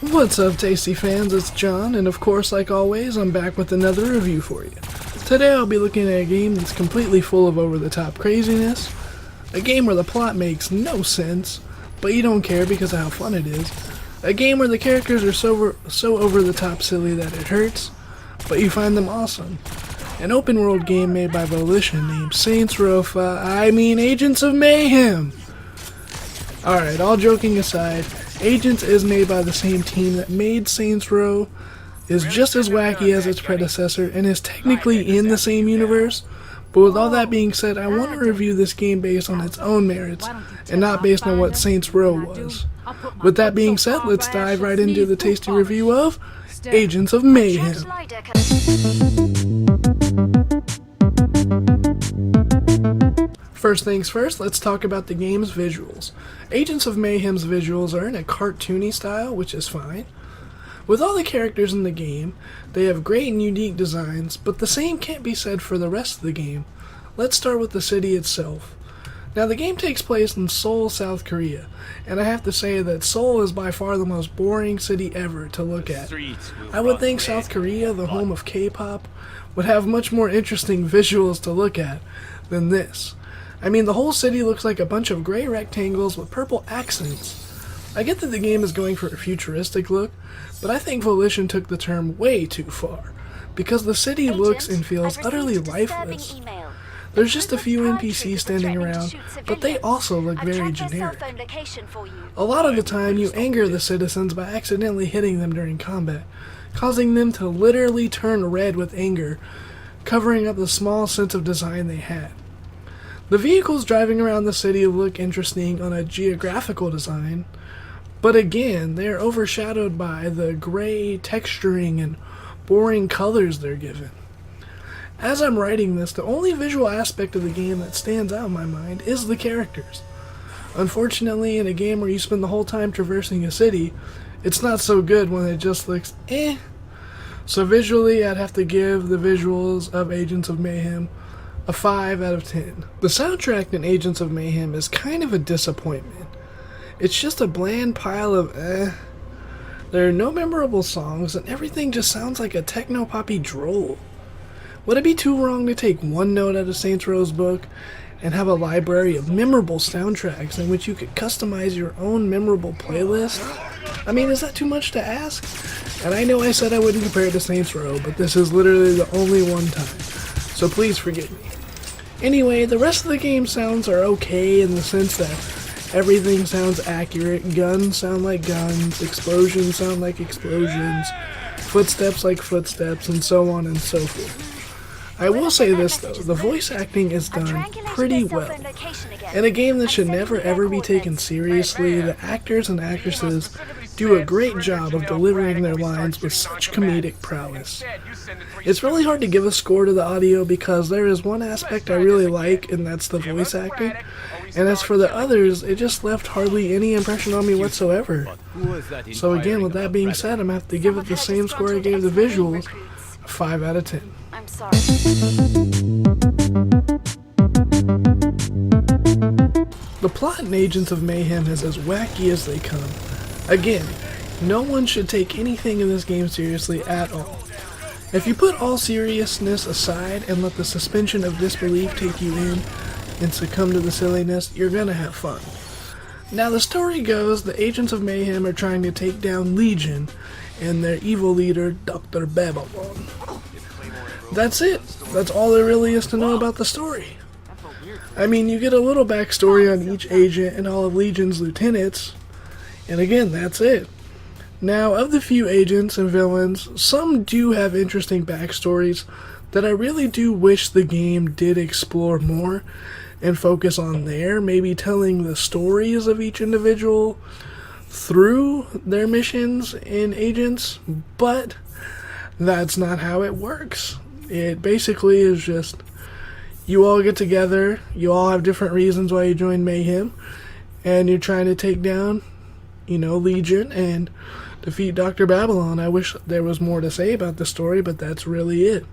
What's up, Tasty fans? It's John, and of course, like always, I'm back with another review for you. Today I'll be looking at a game that's completely full of over-the-top craziness, a game where the plot makes no sense, but you don't care because of how fun it is, a game where the characters are so over-the-top silly that it hurts, but you find them awesome. An open-world game made by Volition named Agents of Mayhem! Alright, all joking aside, Agents is made by the same team that made Saints Row, is just as wacky as its predecessor, and is technically in the same universe. But with all that being said, I want to review this game based on its own merits, and not based on what Saints Row was. With that being said, let's dive right into the tasty review of Agents of Mayhem. First things first, let's talk about the game's visuals. Agents of Mayhem's visuals are in a cartoony style, which is fine. With all the characters in the game, they have great and unique designs, but the same can't be said for the rest of the game. Let's start with the city itself. Now, the game takes place in Seoul, South Korea, and I have to say that Seoul is by far the most boring city ever to look at. I would think South Korea, the home of K-pop, would have much more interesting visuals to look at than this. I mean, the whole city looks like a bunch of gray rectangles with purple accents. I get that the game is going for a futuristic look, but I think Volition took the term way too far, because the city looks and feels utterly lifeless. There's just a few NPCs standing around, but they also look very generic. A lot of the time, you anger the citizens by accidentally hitting them during combat, causing them to literally turn red with anger, covering up the small sense of design they had. The vehicles driving around the city look interesting on a geographical design, but again, they are overshadowed by the gray texturing and boring colors they're given. As I'm writing this, the only visual aspect of the game that stands out in my mind is the characters. Unfortunately, in a game where you spend the whole time traversing a city, it's not so good when it just looks eh. So visually, I'd have to give the visuals of Agents of Mayhem a 5 out of 10. The soundtrack in Agents of Mayhem is kind of a disappointment. It's just a bland pile of eh. There are no memorable songs, and everything just sounds like a techno-poppy droll. Would it be too wrong to take one note out of Saints Row's book and have a library of memorable soundtracks in which you could customize your own memorable playlist? I mean, is that too much to ask? And I know I said I wouldn't compare it to Saints Row, but this is literally the only one time, so please forgive me. Anyway, the rest of the game sounds are okay in the sense that everything sounds accurate, guns sound like guns, explosions sound like explosions, footsteps like footsteps, and so on and so forth. I will say this though, the voice acting is done pretty well. In a game that should never ever be taken seriously, the actors and actresses do a great job of delivering their lines with such comedic prowess. It's really hard to give a score to the audio because there is one aspect I really like, and that's the voice acting. And as for the others, it just left hardly any impression on me whatsoever. So again, with that being said, I'm going to have to give it the same score I gave the visuals, a 5 out of 10. I'm sorry. The plot in Agents of Mayhem is as wacky as they come. Again, no one should take anything in this game seriously at all. If you put all seriousness aside and let the suspension of disbelief take you in and succumb to the silliness, you're gonna have fun. Now, the story goes the Agents of Mayhem are trying to take down Legion and their evil leader, Dr. Babylon. That's it. That's all there really is to know about the story. I mean, you get a little backstory on each agent and all of Legion's lieutenants, and again, that's it. Now, of the few agents and villains, some do have interesting backstories that I really do wish the game did explore more and focus on there, maybe telling the stories of each individual through their missions in Agents, but that's not how it works. It basically is just, you all get together, you all have different reasons why you joined Mayhem, and you're trying to take down, Legion and defeat Dr. Babylon. I wish there was more to say about the story, but that's really it.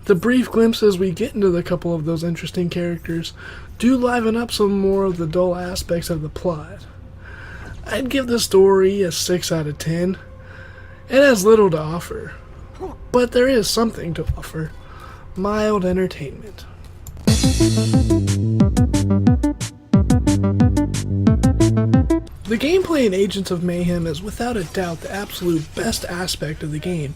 The brief glimpses we get into a couple of those interesting characters do liven up some more of the dull aspects of the plot. I'd give the story a 6 out of 10. It has little to offer, but there is something to offer. Mild entertainment. The gameplay in Agents of Mayhem is without a doubt the absolute best aspect of the game.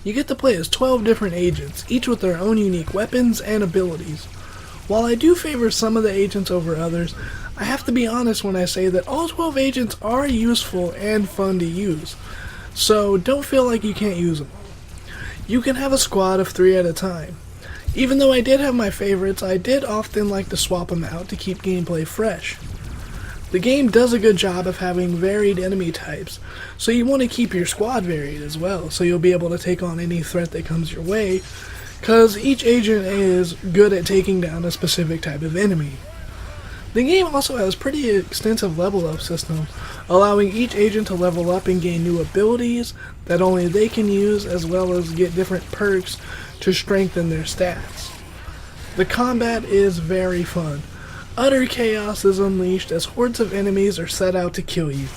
You get to play as 12 different agents, each with their own unique weapons and abilities. While I do favor some of the agents over others, I have to be honest when I say that all 12 agents are useful and fun to use, so don't feel like you can't use them. You can have a squad of 3 at a time. Even though I did have my favorites, I did often like to swap them out to keep gameplay fresh. The game does a good job of having varied enemy types, so you want to keep your squad varied as well, so you'll be able to take on any threat that comes your way, because each agent is good at taking down a specific type of enemy. The game also has a pretty extensive level up system, allowing each agent to level up and gain new abilities that only they can use, as well as get different perks to strengthen their stats. The combat is very fun. Utter chaos is unleashed as hordes of enemies are set out to kill you.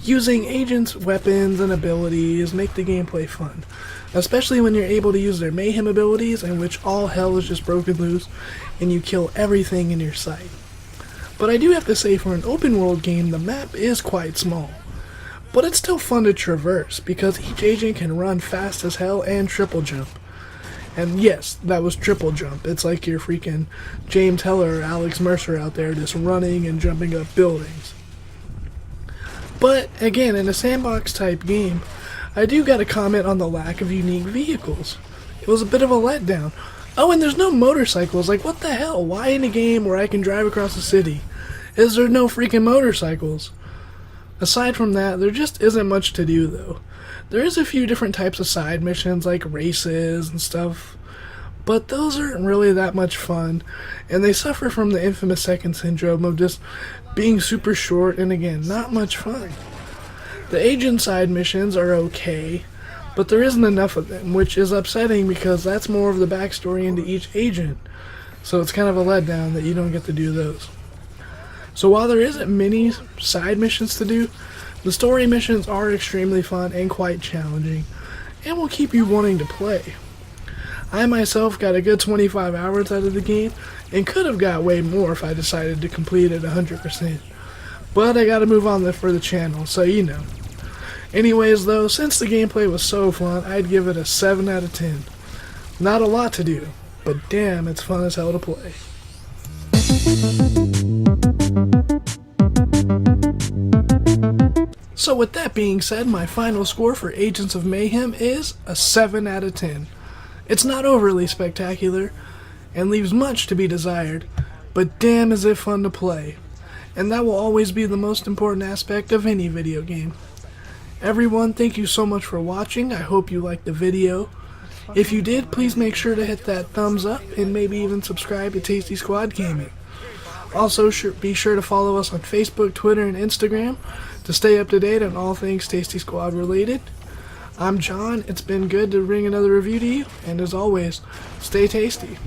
Using agents' weapons and abilities make the gameplay fun, especially when you're able to use their Mayhem abilities, in which all hell is just broken loose and you kill everything in your sight. But I do have to say, for an open world game, the map is quite small. But it's still fun to traverse, because each agent can run fast as hell and triple jump. And yes, that was triple jump. It's like you're freaking James Heller or Alex Mercer out there just running and jumping up buildings. But again, in a sandbox type game, I do gotta comment on the lack of unique vehicles. It was a bit of a letdown. Oh, and there's no motorcycles. Like, what the hell? Why in a game where I can drive across the city is there no freaking motorcycles? Aside from that, there just isn't much to do, though. There is a few different types of side missions, like races and stuff, but those aren't really that much fun, and they suffer from the infamous second syndrome of just being super short and, again, not much fun. The agent side missions are okay, but there isn't enough of them, which is upsetting because that's more of the backstory into each agent, so it's kind of a letdown that you don't get to do those. So while there isn't many side missions to do, the story missions are extremely fun and quite challenging, and will keep you wanting to play. I myself got a good 25 hours out of the game, and could have got way more if I decided to complete it 100%. But I gotta move on for the channel, so you know. Anyways though, since the gameplay was so fun, I'd give it a 7 out of 10. Not a lot to do, but damn, it's fun as hell to play. So with that being said, my final score for Agents of Mayhem is a 7 out of 10. It's not overly spectacular, and leaves much to be desired, but damn is it fun to play. And that will always be the most important aspect of any video game. Everyone, thank you so much for watching. I hope you liked the video. If you did, please make sure to hit that thumbs up and maybe even subscribe to Tasty Squad Gaming. Also, be sure to follow us on Facebook, Twitter, and Instagram to stay up to date on all things Tasty Squad related. I'm John. It's been good to bring another review to you, and as always, stay tasty.